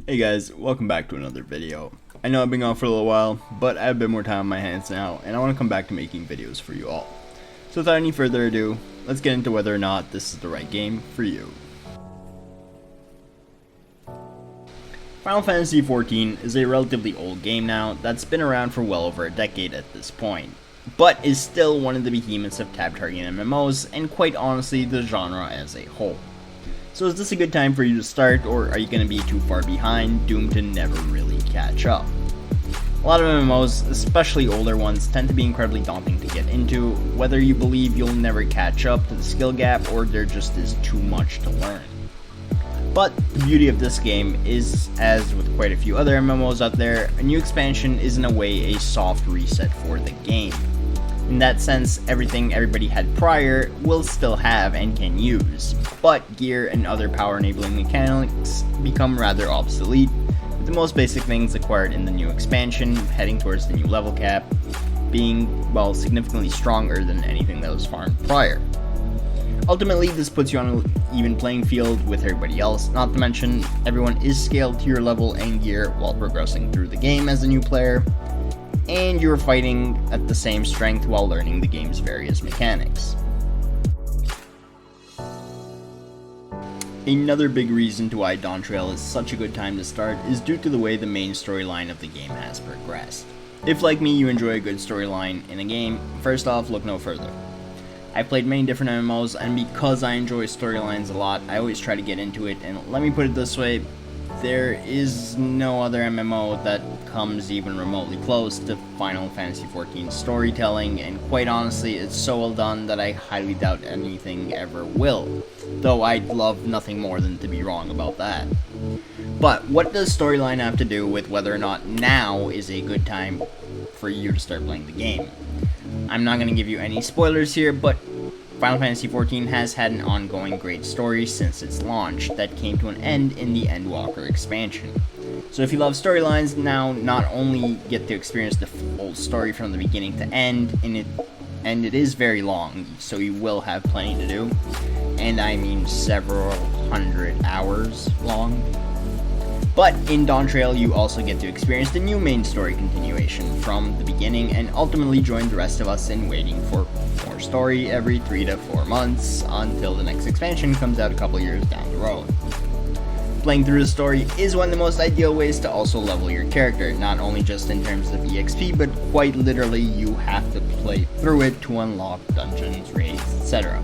Hey guys, welcome back to another video. I know I've been gone for a little while, but I have a bit more time on my hands now, and I want to come back to making videos for you all. So without any further ado, let's get into whether or not this is the right game for you. Final Fantasy XIV is a relatively old game now that's been around for well over a decade at this point, but is still one of the behemoths of tab targeting MMOs, and quite honestly the genre as a whole. So is this a good time for you to start, or are you going to be too far behind, doomed to never really catch up? A lot of MMOs, especially older ones, tend to be incredibly daunting to get into, whether you believe you'll never catch up to the skill gap or there just is too much to learn. But the beauty of this game is, as with quite a few other MMOs out there, a new expansion is in a way a soft reset for the game. In that sense, everything everybody had prior will still have and can use, but gear and other power enabling mechanics become rather obsolete, with the most basic things acquired in the new expansion heading towards the new level cap being, well, significantly stronger than anything that was farmed prior. Ultimately, this puts you on an even playing field with everybody else, not to mention everyone is scaled to your level and gear while progressing through the game as a new player, and you're fighting at the same strength while learning the game's various mechanics. Another big reason to why Dawn Trail is such a good time to start is due to the way the main storyline of the game has progressed. If, like me, you enjoy a good storyline in a game, first off, look no further. I've played many different MMOs, and because I enjoy storylines a lot, I always try to get into it, and let me put it this way, there is no other MMO that comes even remotely close to Final Fantasy XIV's storytelling, and quite honestly, it's so well done that I highly doubt anything ever will, though I'd love nothing more than to be wrong about that. But what does storyline have to do with whether or not now is a good time for you to start playing the game? I'm not going to give you any spoilers here, but Final Fantasy XIV has had an ongoing great story since its launch that came to an end in the Endwalker expansion. So if you love storylines, now not only get to experience the full story from the beginning to end, and it is very long, so you will have plenty to do, and I mean several hundred hours long. But in Dawn Trail, you also get to experience the new main story continuation from the beginning and ultimately join the rest of us in waiting for more story every 3 to 4 months until the next expansion comes out a couple years down the road. Playing through the story is one of the most ideal ways to also level your character, not only just in terms of EXP, but quite literally you have to play through it to unlock dungeons, raids, etc.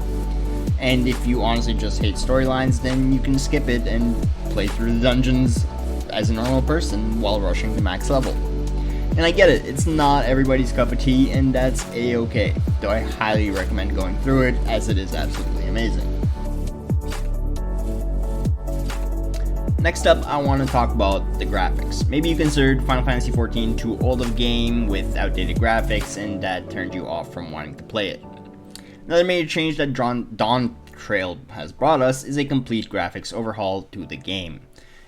And if you honestly just hate storylines, then you can skip it and play through the dungeons as a normal person while rushing to max level. And I get it, it's not everybody's cup of tea, and that's a-okay, though I highly recommend going through it as it is absolutely amazing. Next up, I want to talk about the graphics. Maybe you considered Final Fantasy XIV too old of a game with outdated graphics, and that turned you off from wanting to play it. Another major change that Dawn Trail has brought us is a complete graphics overhaul to the game.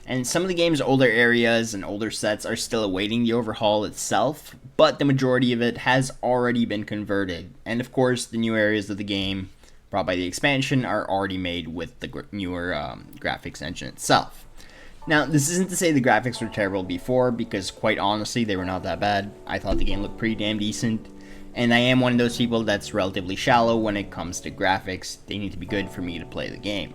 And some of the game's older areas and older sets are still awaiting the overhaul itself, but the majority of it has already been converted. And of course, the new areas of the game brought by the expansion are already made with the newer graphics engine itself. Now, this isn't to say the graphics were terrible before, because quite honestly, they were not that bad. I thought the game looked pretty damn decent. And I am one of those people that's relatively shallow when it comes to graphics. They need to be good for me to play the game.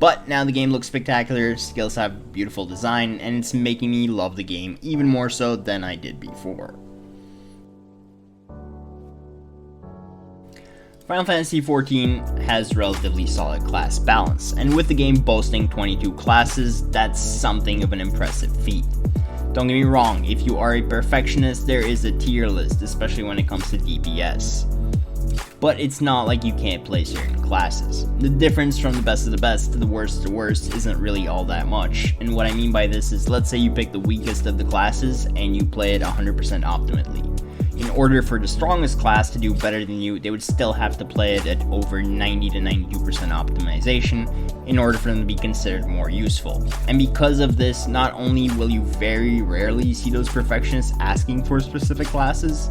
But now the game looks spectacular, skills have beautiful design, and it's making me love the game even more so than I did before. Final Fantasy XIV has relatively solid class balance, and with the game boasting 22 classes, that's something of an impressive feat. Don't get me wrong, if you are a perfectionist, there is a tier list, especially when it comes to DPS. But it's not like you can't play certain classes. The difference from the best of the best to the worst isn't really all that much, and what I mean by this is, let's say you pick the weakest of the classes and you play it 100% optimally. In order for the strongest class to do better than you, they would still have to play it at over 90 to 92% optimization in order for them to be considered more useful. And because of this, not only will you very rarely see those perfectionists asking for specific classes,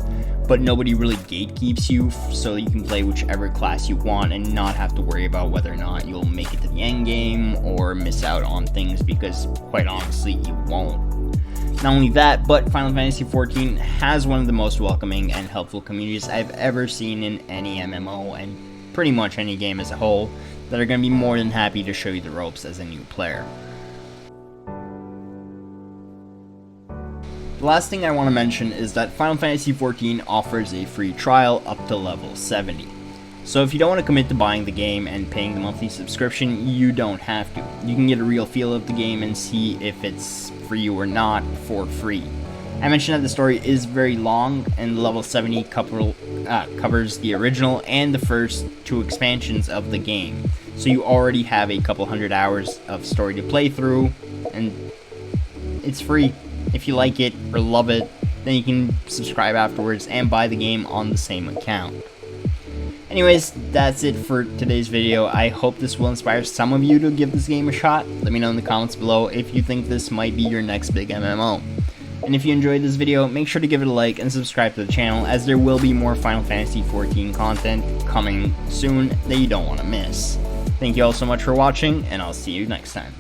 but nobody really gatekeeps you, so you can play whichever class you want and not have to worry about whether or not you'll make it to the end game or miss out on things, because quite honestly you won't. Not only that, but Final Fantasy XIV has one of the most welcoming and helpful communities I've ever seen in any MMO, and pretty much any game as a whole, that are going to be more than happy to show you the ropes as a new player. The last thing I want to mention is that Final Fantasy XIV offers a free trial up to level 70. So if you don't want to commit to buying the game and paying the monthly subscription, you don't have to. You can get a real feel of the game and see if it's for you or not for free. I mentioned that the story is very long, and level 70 covers the original and the first 2 expansions of the game. So you already have a couple hundred hours of story to play through, and it's free. If you like it or love it, then you can subscribe afterwards and buy the game on the same account. Anyways, that's it for today's video. I hope this will inspire some of you to give this game a shot. Let me know in the comments below if you think this might be your next big MMO. And if you enjoyed this video, make sure to give it a like and subscribe to the channel, as there will be more Final Fantasy XIV content coming soon that you don't want to miss. Thank you all so much for watching, and I'll see you next time.